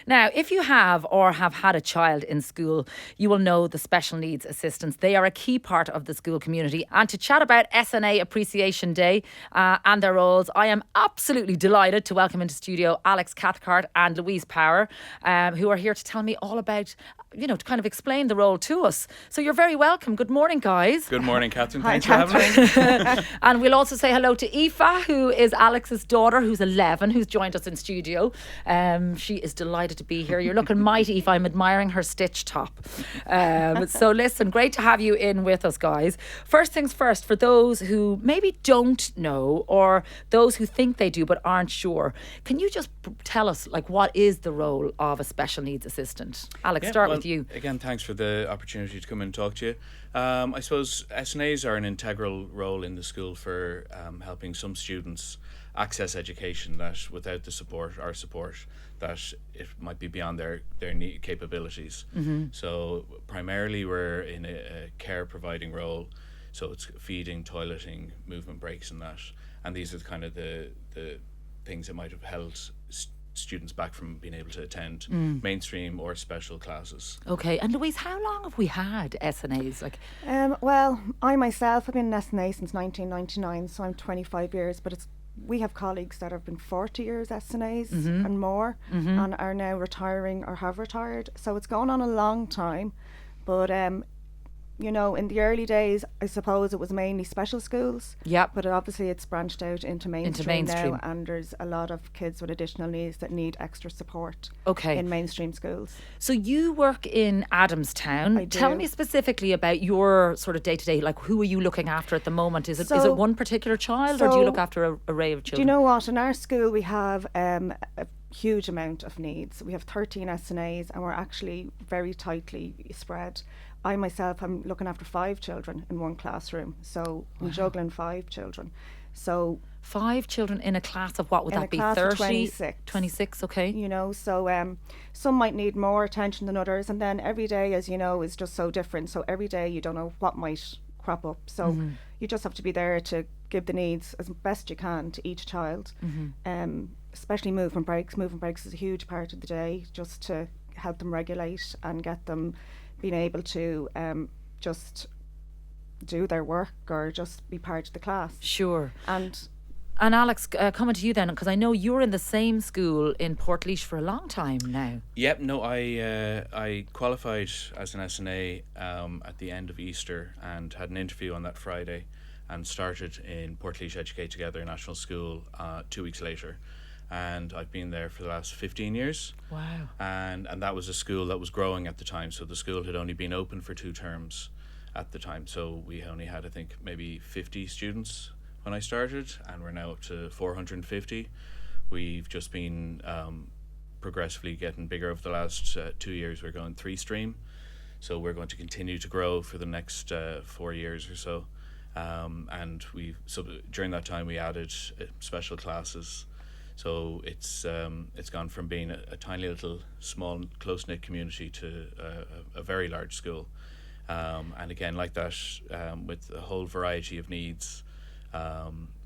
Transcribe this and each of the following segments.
Now, if you have or have had a child in school, you will know the special needs assistants. They are a key part of the school community. And to chat about SNA Appreciation Day and their roles, I am absolutely delighted to welcome into studio Alex, Cathcart and Louise Power, who are here to tell me all about, to kind of explain the role to us. So you're very welcome. Good morning, guys. Good morning, Kathryn. Thanks for having me. And we'll also say hello to Aoife, who is Alex's daughter, who's 11, who's joined us in studio. She is delighted to be here. You're looking mighty, Aoife. I'm admiring her stitch top. So listen, great to have you in with us, guys. First things first, for those who maybe don't know or those who think they do but aren't sure, can you just tell us, what is the role of a special needs assistant? Alex, start with you. Again, thanks for the opportunity to come and talk to you. I suppose SNAs are an integral role in the school for helping some students access education that without our support, that it might be beyond their capabilities. Mm-hmm. So primarily we're in a care providing role. So it's feeding, toileting, movement breaks and that. And these are kind of the things that might have held students back from being able to attend mainstream or special classes. Okay, and Louise, how long have we had SNAs? Well, I myself have been an SNA since 1999, so I'm 25 years, but we have colleagues that have been 40 years SNAs and more and are now retiring or have retired, so it's gone on a long time. But in the early days, I suppose it was mainly special schools. Yep. But obviously it's branched out into mainstream now, and there's a lot of kids with additional needs that need extra support in mainstream schools. So you work in Adamstown. I do. Tell me specifically about your sort of day-to-day, who are you looking after at the moment? Is it one particular child or do you look after an array of children? Do you know what? In our school we have a huge amount of needs. We have 13 SNAs and we're actually very tightly spread. I myself am looking after 5 children in one classroom, so I'm juggling 5 children. So 5 children in a class of what would that be? 30? 26. 26, okay. So some might need more attention than others, and then every day, as you know, is just so different. So every day you don't know what might crop up. So you just have to be there to give the needs as best you can to each child. Especially movement breaks. Movement breaks is a huge part of the day, just to help them regulate and get them being able to just do their work or just be part of the class. Sure. And Alex, coming to you then, because I know you're in the same school in Portlaoise for a long time now. Yep, no, I qualified as an SNA at the end of Easter and had an interview on that Friday and started in Portlaoise Educate Together National School 2 weeks later. And I've been there for the last 15 years. Wow. And that was a school that was growing at the time. So the school had only been open for 2 terms at the time. So we only had, I think, maybe 50 students when I started, and we're now up to 450. We've just been progressively getting bigger over the last 2 years. We're going 3 stream. So we're going to continue to grow for the next 4 years or so. And during that time we added special classes. So it's gone from being a tiny little small close-knit community to a very large school, and again like that with a whole variety of needs,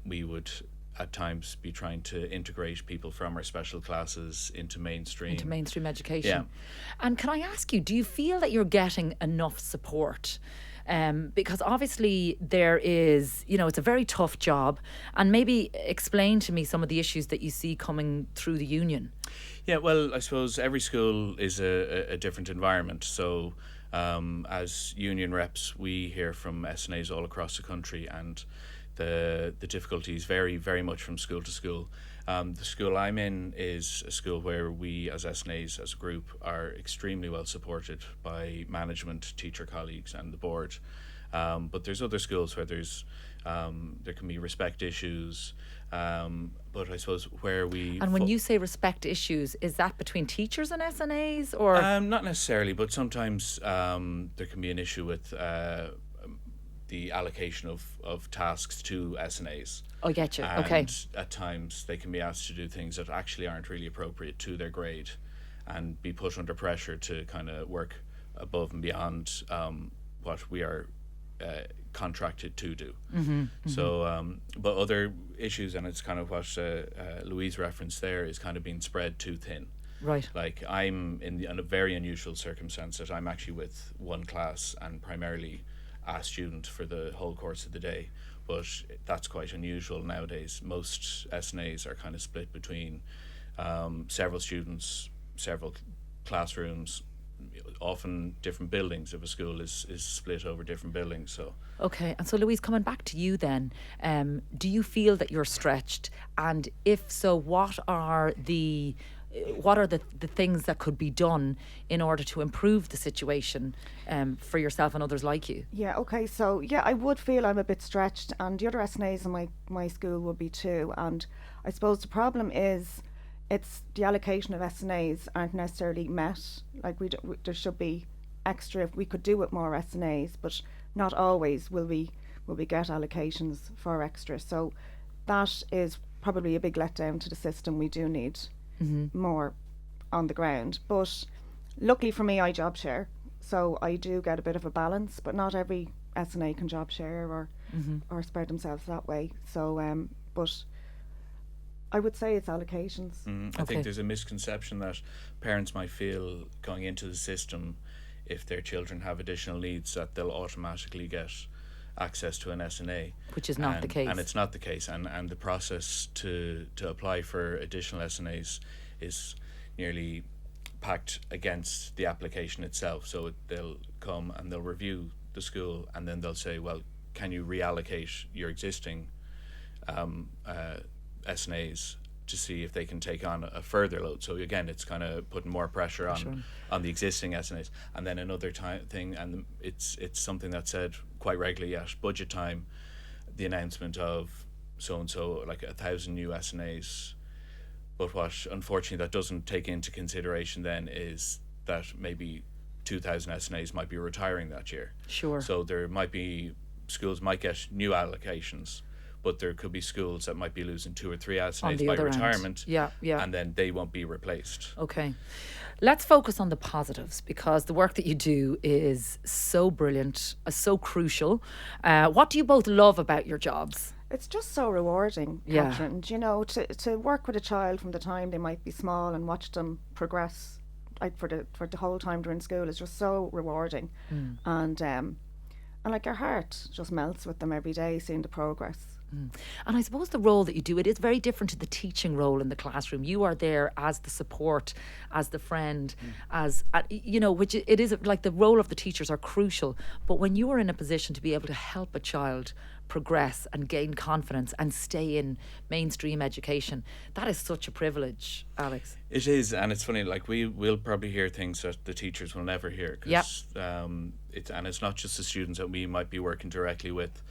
we would at times be trying to integrate people from our special classes into mainstream education. Yeah. And can I ask you, do you feel that you're getting enough support? Because obviously there is, it's a very tough job, and maybe explain to me some of the issues that you see coming through the union. Yeah, well, I suppose every school is a different environment. So as union reps, we hear from SNAs all across the country, and the difficulties vary very much from school to school. The school I'm in is a school where we as SNAs as a group are extremely well supported by management, teacher colleagues and the board. But there's other schools where there can be respect issues, but I suppose where we... And when you say respect issues, is that between teachers and SNAs or...? Not necessarily, but sometimes there can be an issue with the allocation of tasks to SNAs. I get you. And okay. At times they can be asked to do things that actually aren't really appropriate to their grade, and be put under pressure to kind of work above and beyond what we are contracted to do. So, but other issues, and it's kind of what Louise referenced there, is kind of being spread too thin. Right. Like I'm in a very unusual circumstance that I'm actually with one class and primarily a student for the whole course of the day. But that's quite unusual nowadays. Most SNAs are kind of split between several students, several classrooms, often different buildings if a school is split over different buildings. So Okay, and so Louise, coming back to you then, do you feel that you're stretched? And if so, what are the things that could be done in order to improve the situation for yourself and others like you? Yeah, okay, so yeah, I would feel I'm a bit stretched, and the other SNAs in my school would be too. And I suppose the problem is it's the allocation of SNAs aren't necessarily met. Like there should be extra, if we could do with more SNAs, but not always will we get allocations for extra. So that is probably a big letdown to the system. We do need more on the ground. But luckily for me, I job share, so I do get a bit of a balance. But not every SNA can job share or spread themselves that way. So, but I would say it's allocations. I think there's a misconception that parents might feel going into the system, if their children have additional needs, that they'll automatically get access to an SNA. Which is not the case. And it's not the case. And the process to apply for additional SNAs is nearly packed against the application itself. So they'll come and they'll review the school, and then they'll say, well, can you reallocate your existing SNAs to see if they can take on a further load. So again, it's kind of putting more pressure on the existing SNAs. And then another thing, and it's something that's said quite regularly at budget time, the announcement of so-and-so, like 1,000 new SNAs. But what unfortunately that doesn't take into consideration then is that maybe 2,000 SNAs might be retiring that year. Sure. So there might be, schools might get new allocations, but there could be schools that might be losing 2 or 3 SNAs by retirement. Yeah. And then they won't be replaced. Okay. Let's focus on the positives, because the work that you do is so brilliant, so crucial. What do you both love about your jobs? It's just so rewarding, Yeah. Kathryn. You know, to work with a child from the time they might be small and watch them progress, like for the whole time they're in school, is just so rewarding. And like your heart just melts with them every day, seeing the progress. And I suppose the role that you do, it is very different to the teaching role in the classroom. You are there as the support, as the friend, as which it is like the role of the teachers are crucial. But when you are in a position to be able to help a child progress and gain confidence and stay in mainstream education, that is such a privilege, Alex. It is, and it's funny, like we'll probably hear things that the teachers will never hear. Cause, it's not just the students that we might be working directly with.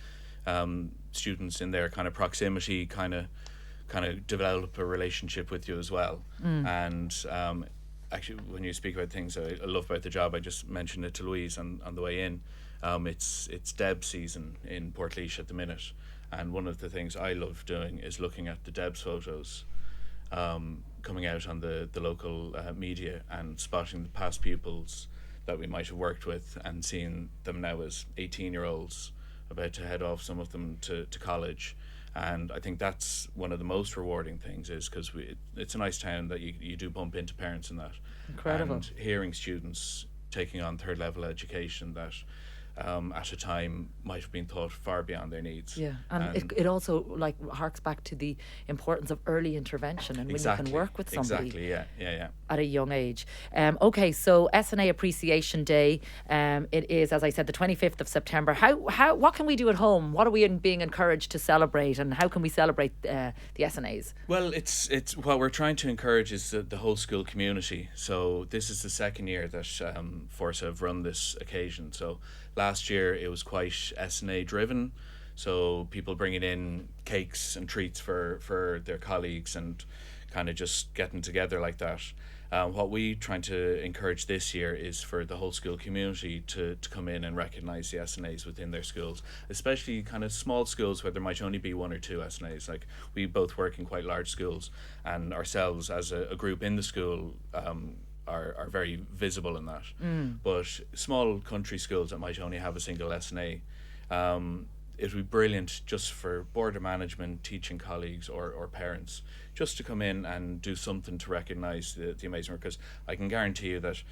Students in their kind of proximity kind of develop a relationship with you as well. And actually, when you speak about things I love about the job, I just mentioned it to Louise on the way in. It's Deb season in Portlaoise at the minute, and one of the things I love doing is looking at the Deb's photos coming out on the local media and spotting the past pupils that we might have worked with and seeing them now as 18-year-olds about to head off, some of them to college. And I think that's one of the most rewarding things, is because it's a nice town that you do bump into parents in that. Incredible. And hearing students taking on third level education that at a time might have been thought far beyond their needs. Yeah, and it also like harks back to the importance of early intervention, and when you can work with somebody at a young age. Okay, so SNA Appreciation Day, it is, as I said, the 25th of September. What can we do at home? What are we being encouraged to celebrate, and how can we celebrate the SNAs? Well, it's what we're trying to encourage is the whole school community. So this is the second year that Forsa have run this occasion. So last year it was quite SNA driven, so people bringing in cakes and treats for their colleagues and kind of just getting together like that. What we're trying to encourage this year is for the whole school community to come in and recognise the SNAs within their schools, especially kind of small schools where there might only be 1 or 2 SNAs. Like we both work in quite large schools, and ourselves as a group in the school are very visible in that. But small country schools that might only have a single SNA, it would be brilliant just for board of management, teaching colleagues or parents just to come in and do something to recognise the amazing work, because I can guarantee you that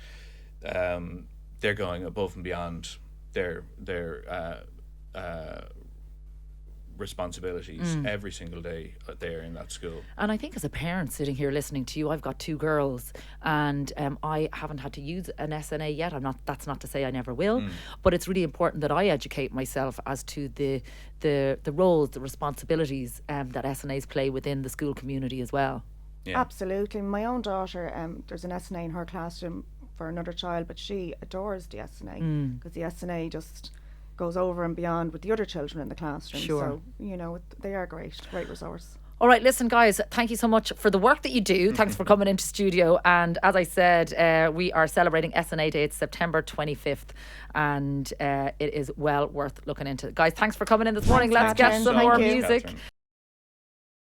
they're going above and beyond their responsibilities every single day there in that school. And I think as a parent sitting here listening to you, I've got 2 girls, and I haven't had to use an SNA yet. That's not to say I never will, but it's really important that I educate myself as to the roles, the responsibilities that SNAs play within the school community as well. Yeah. Absolutely. My own daughter, there's an SNA in her classroom for another child, but she adores the SNA because the SNA just goes over and beyond with the other children in the classroom. Sure. So, they are great resource. All right, listen, guys, thank you so much for the work that you do. Thanks for coming into studio. And as I said, we are celebrating SNA Day. It's September 25th, and it is well worth looking into. Guys, thanks for coming in this morning. Thanks, Let's get Kathryn. some Thank more you. music. Kathryn.